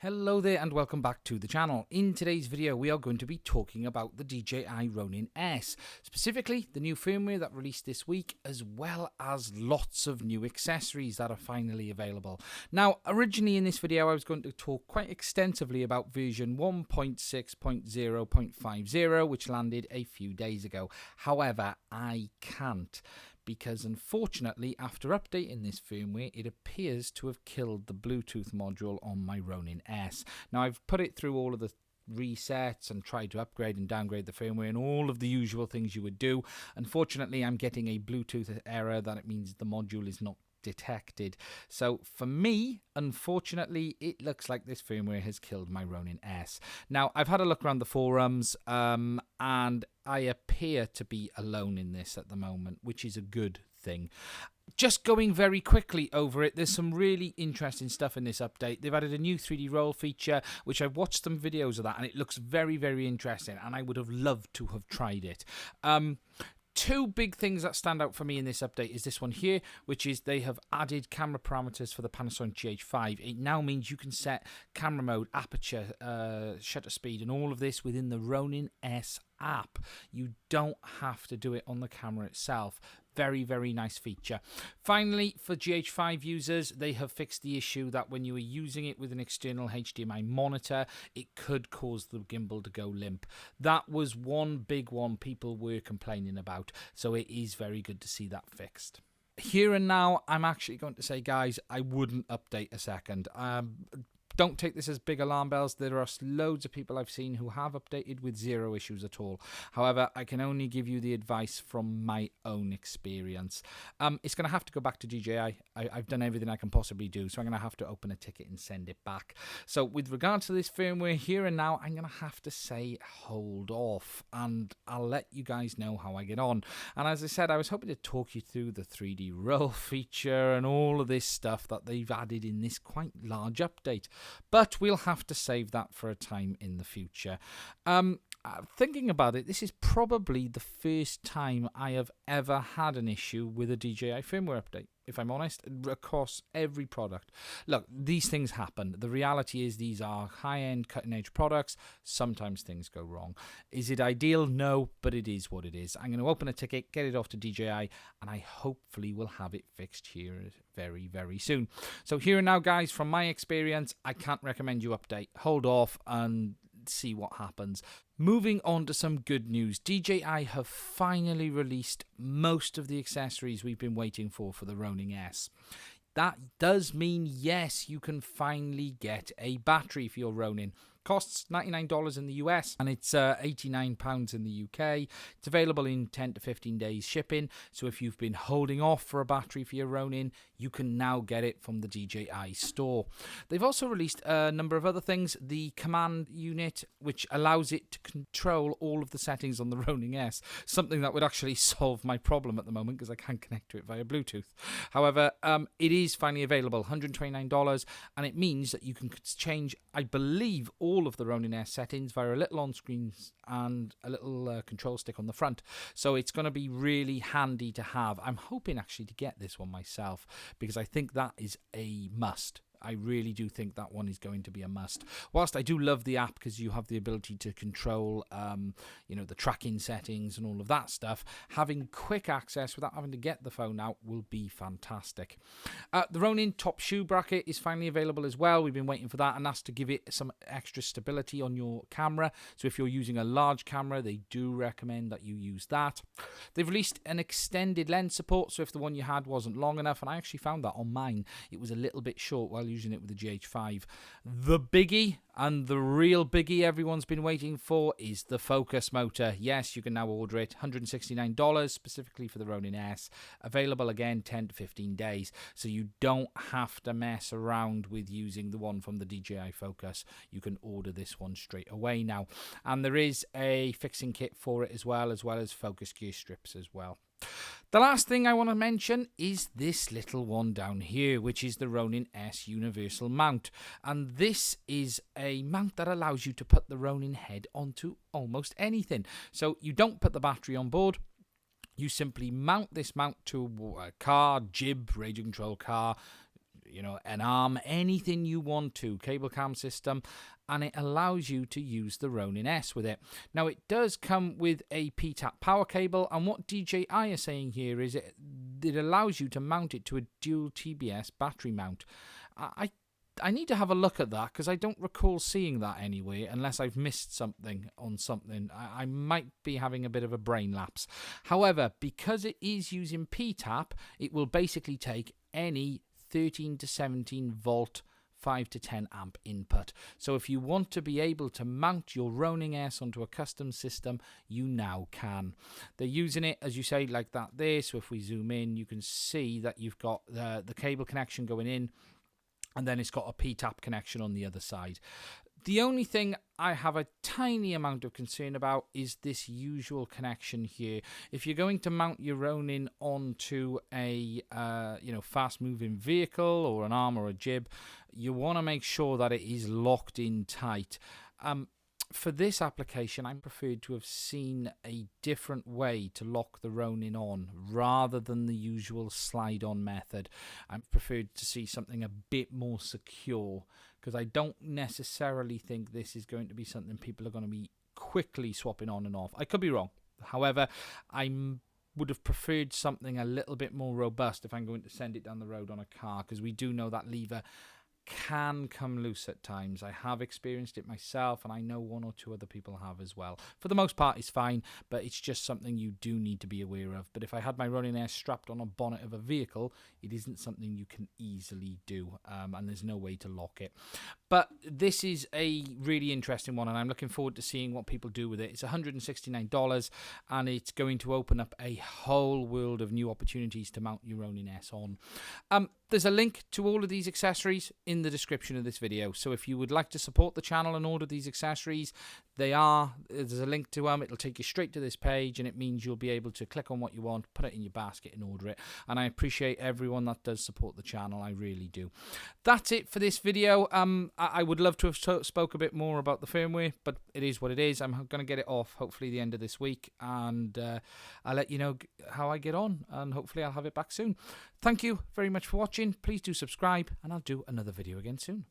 Hello there and welcome back to the channel. In today's video we are going to be talking about the DJI Ronin S, specifically the new firmware that released this week, as well as lots of new accessories that are finally available. Now originally in this video I was going to talk quite extensively about version 1.6.0.5 which landed a few days ago. However, I can't, because unfortunately after updating this firmware it appears to have killed the Bluetooth module on my Ronin S. Now I've put it through all of the resets and tried to upgrade and downgrade the firmware and all of the usual things you would do. Unfortunately I'm getting a Bluetooth error that it means the module is not detected. So for me, unfortunately, it looks like this firmware has killed my Ronin S. Now I've had a look around the forums and I appear to be alone in this at the moment, which is a good thing. Just going very quickly over it, there's some really interesting stuff in this update. They've added a new 3D roll feature, which I've watched some videos of that, and it looks very, very interesting, and I would have loved to have tried it. Two big things that stand out for me in this update is this one here, which is they have added camera parameters for the Panasonic GH5. It now means you can set camera mode, aperture, shutter speed, and all of this within the Ronin S app. You don't have to do it on the camera itself. Very, very nice feature. Finally, for GH5 users, they have fixed the issue that when you are using it with an external HDMI monitor, it could cause the gimbal to go limp. That was one big one people were complaining about, so it is very good to see that fixed. Here and now, I'm actually going to say, guys, I wouldn't update a second. Don't take this as big alarm bells. There are loads of people I've seen who have updated with zero issues at all. However, I can only give you the advice from my own experience. It's going to have to go back to DJI. I've done everything I can possibly do, so I'm going to have to open a ticket and send it back. So with regard to this firmware here and now, I'm going to have to say hold off, and I'll let you guys know how I get on. And as I said, I was hoping to talk you through the 3D roll feature and all of this stuff that they've added in this quite large update. But we'll have to save that for a time in the future. Thinking about it, this is probably the first time I have ever had an issue with a DJI firmware update, if I'm honest, across every product. Look, these things happen. The reality is these are high-end, cutting-edge products. Sometimes things go wrong. Is it ideal? No, but it is what it is. I'm going to open a ticket, get it off to DJI, and I hopefully will have it fixed here very, very soon. So here and now, guys, from my experience, I can't recommend you update. Hold off and see what happens. Moving on to some good news. DJI have finally released most of the accessories we've been waiting for the Ronin S. That does mean, yes, you can finally get a battery for your Ronin. Costs $99 in the US and it's £89 in the UK. It's available in 10 to 15 days shipping. So if you've been holding off for a battery for your Ronin, you can now get it from the DJI store. They've also released a number of other things. The command unit, which allows it to control all of the settings on the Ronin S. Something that would actually solve my problem at the moment because I can't connect to it via Bluetooth. However, it is finally available, $129, and it means that you can change, I believe, all of the Ronin S settings via a little on-screen and a little control stick on the front. So it's going to be really handy to have. I'm hoping actually to get this one myself because I think that is a must. I really do think that one is going to be a must. Whilst I do love the app because you have the ability to control, the tracking settings and all of that stuff, having quick access without having to get the phone out will be fantastic. The Ronin top shoe bracket is finally available as well. We've been waiting for that, and that's to give it some extra stability on your camera. So if you're using a large camera, they do recommend that you use that. They've released an extended lens support, so if the one you had wasn't long enough, and I actually found that on mine, it was a little bit short while using it with the GH5. The biggie, and the real biggie everyone's been waiting for, is the focus motor. Yes, you can now order it, $169 specifically for the Ronin S. Available again 10 to 15 days, so you don't have to mess around with using the one from the DJI Focus. You can order this one straight away now. And there is a fixing kit for it as well as focus gear strips as well. The last thing I want to mention is this little one down here, which is the Ronin S Universal Mount. And this is a mount that allows you to put the Ronin head onto almost anything. So you don't put the battery on board. You simply mount this mount to a car, jib, radio control car, you know, an arm, anything you want to, cable cam system, and it allows you to use the Ronin S with it. Now, it does come with a PTAP power cable, and what DJI are saying here is it allows you to mount it to a dual TBS battery mount. I need to have a look at that because I don't recall seeing that anyway, unless I've missed something on something. I might be having a bit of a brain lapse. However, because it is using PTAP, it will basically take any 13 to 17 volt 5 to 10 amp input. So if you want to be able to mount your Ronin S onto a custom system, you now can. They're using it, as you say, like that there. So if we zoom in, you can see that you've got the cable connection going in, and then it's got a PTAP connection on the other side. The only thing I have a tiny amount of concern about is this usual connection here. If you're going to mount your Ronin onto a fast-moving vehicle or an arm or a jib, you want to make sure that it is locked in tight. For this application, I preferred to have seen a different way to lock the Ronin on rather than the usual slide-on method. I preferred to see something a bit more secure because I don't necessarily think this is going to be something people are going to be quickly swapping on and off. I could be wrong. However, I would have preferred something a little bit more robust if I'm going to send it down the road on a car, because we do know that lever can come loose at times. I have experienced it myself, and I know one or two other people have as well. For the most part, it's fine, but it's just something you do need to be aware of. But if I had my Ronin Air strapped on a bonnet of a vehicle, it isn't something you can easily do, and there's no way to lock it. But this is a really interesting one, and I'm looking forward to seeing what people do with it. It's $169, and it's going to open up a whole world of new opportunities to mount your Ronin S on. There's a link to all of these accessories in the description of this video. So if you would like to support the channel and order these accessories, there's a link to them. It'll take you straight to this page, and it means you'll be able to click on what you want, put it in your basket and order it. And I appreciate everyone that does support the channel. I really do. That's it for this video. I would love to have spoke a bit more about the firmware, but it is what it is. I'm going to get it off hopefully the end of this week, and I'll let you know how I get on, and hopefully I'll have it back soon. Thank you very much for watching. Please do subscribe, and I'll do another video again soon.